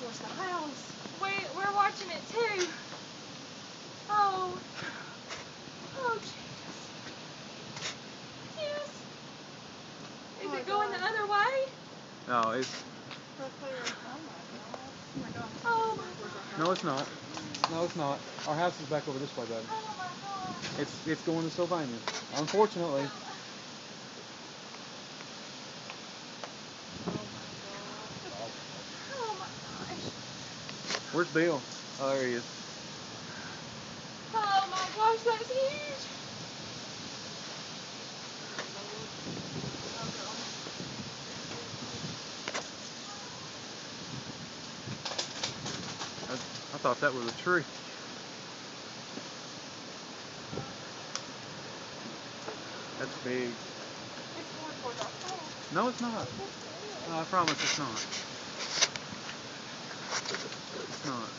towards the house. We're watching it too. Oh. Oh, Jesus. Yes. Is it going the other way? No, it's... Oh my God. Oh my God. No, it's not. No, it's not. Our house is back over this way, baby. Oh my God. It's going to Sylvania. Unfortunately. Oh my gosh. Where's Bill? Oh, there he is. Oh my gosh, that's huge. I thought that was a tree. That's big. It's going towards our house. No, it's not. No, I promise it's not. It's not.